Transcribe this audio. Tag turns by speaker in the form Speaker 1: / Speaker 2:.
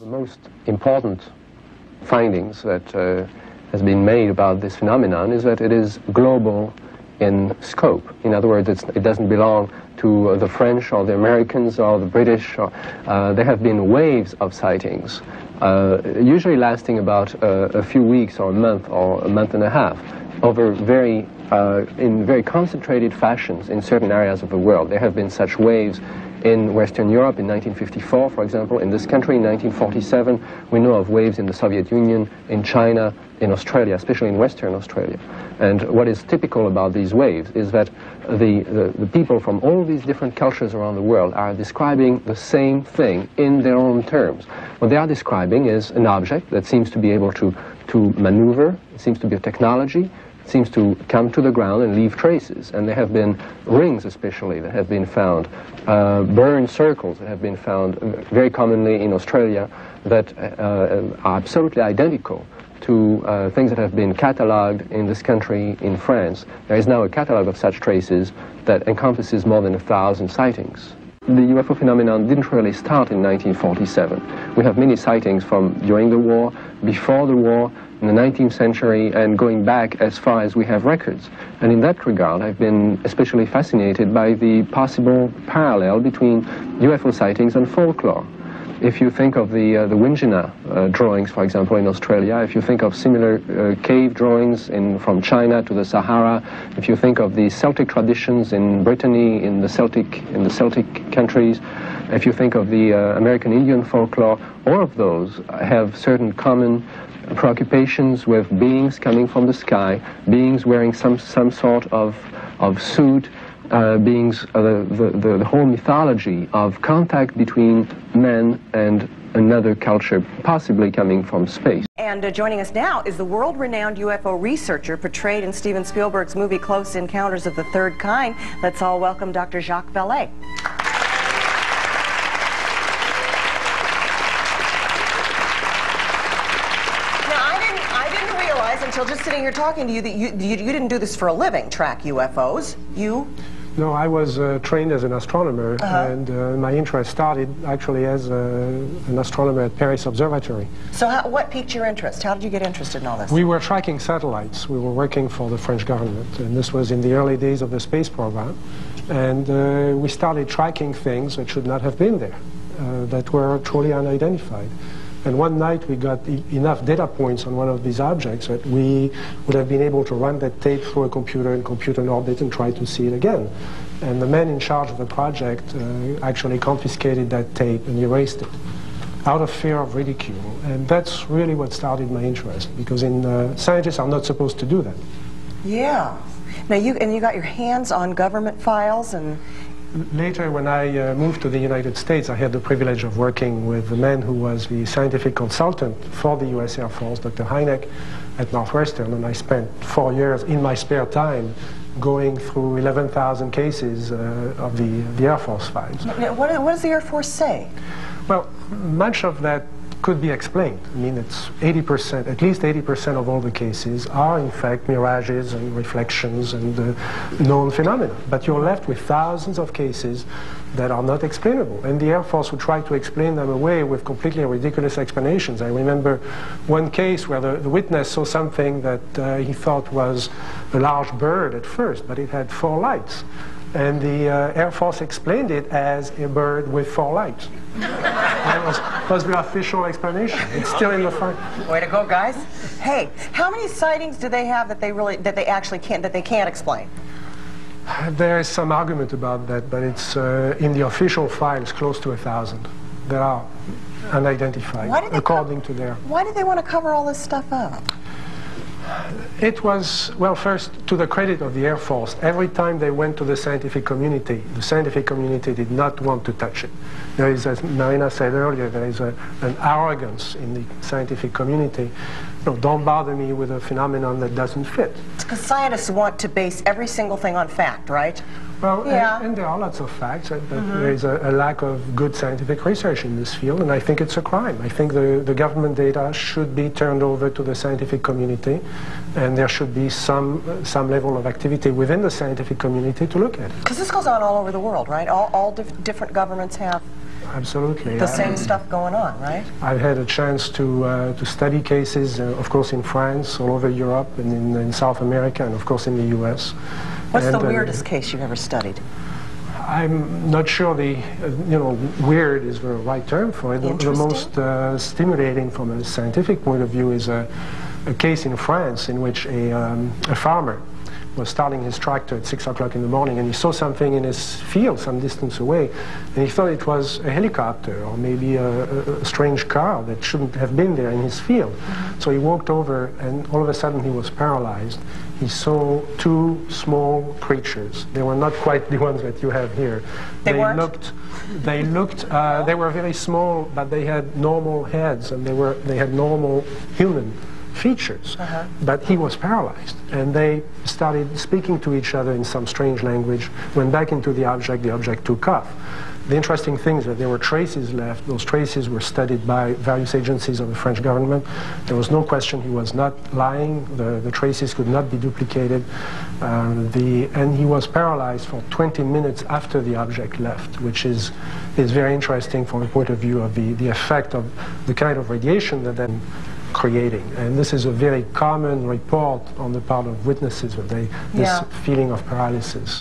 Speaker 1: The most important findings that has been made about this phenomenon is that it is global in scope. In other words, it doesn't belong to the French or the Americans or the British. There have been waves of sightings, usually lasting about a few weeks or a month and a half, over in very concentrated fashions in certain areas of the world. There have been such waves in Western Europe in 1954, for example. In this country in 1947, we know of waves in the Soviet Union, in China, in Australia, especially in Western Australia. And what is typical about these waves is that the people from all these different cultures around the world are describing the same thing in their own terms. What they are describing is an object that seems to be able to maneuver, it seems to be a technology, seems to come to the ground and leave traces. And there have been rings especially that have been found, burned circles that have been found very commonly in Australia that are absolutely identical to things that have been catalogued in this country in France. There is now a catalogue of such traces that encompasses more than 1,000 sightings. The UFO phenomenon didn't really start in 1947. We have many sightings from during the war, before the war, in the 19th century, and going back as far as we have records. And in that regard, I've been especially fascinated by the possible parallel between UFO sightings and folklore. If you think of the Wingina drawings, for example, in Australia, if you think of similar cave drawings from China to the Sahara, if you think of the Celtic traditions in Brittany, in the Celtic countries, if you think of the American Indian folklore, all of those have certain common preoccupations with beings coming from the sky, beings wearing some sort of suit, beings, the whole mythology of contact between men and another culture, possibly coming from space.
Speaker 2: And joining us now is the world-renowned UFO researcher portrayed in Steven Spielberg's movie Close Encounters of the Third Kind. Let's all welcome Dr. Jacques Vallée. Until just sitting here talking to you that you didn't do this for a living, track UFOs. You?
Speaker 3: No, I was trained as an astronomer, and my interest started actually as an astronomer at Paris Observatory.
Speaker 2: So what piqued your interest? How did you get interested in all this?
Speaker 3: We were tracking satellites. We were working for the French government, and this was in the early days of the space program. And we started tracking things that should not have been there, that were truly unidentified. And one night we got enough data points on one of these objects that we would have been able to run that tape through a computer and compute an orbit and try to see it again. And the man in charge of the project actually confiscated that tape and erased it out of fear of ridicule. And that's really what started my interest, because scientists are not supposed to do that.
Speaker 2: Yeah. Now you got your hands on government files and...
Speaker 3: Later, when I moved to the United States, I had the privilege of working with the man who was the scientific consultant for the U.S. Air Force, Dr. Hynek, at Northwestern, and I spent 4 years in my spare time going through 11,000 cases of the Air Force files.
Speaker 2: Now, what does the Air Force say?
Speaker 3: Well, much of that could be explained. I mean, it's 80%, at least 80% of all the cases are in fact mirages and reflections and known phenomena. But you're left with thousands of cases that are not explainable. And the Air Force would try to explain them away with completely ridiculous explanations. I remember one case where the witness saw something that he thought was a large bird at first, but it had 4 lights. And the Air Force explained it as a bird with 4 lights. That was the official explanation. It's still in the file.
Speaker 2: Way to go, guys! Hey, how many sightings do they have that they can't explain?
Speaker 3: There is some argument about that, but it's in the official files close to 1,000 that are unidentified according to their.
Speaker 2: Why did they want to cover all this stuff up?
Speaker 3: It was, well, first, to the credit of the Air Force, every time they went to the scientific community did not want to touch it. There is, as Marina said earlier, there is an arrogance in the scientific community. You know, don't bother me with a phenomenon that doesn't fit.
Speaker 2: It's because scientists want to base every single thing on fact, right?
Speaker 3: Well, yeah. and there are lots of facts, but there is a lack of good scientific research in this field, and I think it's a crime. I think the government data should be turned over to the scientific community, and there should be some level of activity within the scientific community to look at it.
Speaker 2: Because this goes on all over the world, right? All different governments have
Speaker 3: absolutely.
Speaker 2: The same stuff going on, right?
Speaker 3: I've had a chance to study cases, of course, in France, all over Europe, and in South America, and of course in the U.S.
Speaker 2: What's the weirdest case you've ever studied?
Speaker 3: I'm not sure weird is the right term for it. The most stimulating from a scientific point of view is a case in France in which a farmer was starting his tractor at 6 o'clock in the morning, and he saw something in his field some distance away, and he thought it was a helicopter or maybe a strange car that shouldn't have been there in his field. So he walked over, and all of a sudden he was paralyzed. He saw two small creatures. They were not quite the ones that you have here. They were very small, but they had normal heads, and they had normal human features, but he was paralyzed, and they started speaking to each other in some strange language, went back into the object took off. The interesting thing is that there were traces left. Those traces were studied by various agencies of the French government. There was no question he was not lying. The traces could not be duplicated, and he was paralyzed for 20 minutes after the object left, which is very interesting from the point of view of the effect of the kind of radiation that then creating. And this is a very common report on the part of witnesses of this feeling of paralysis.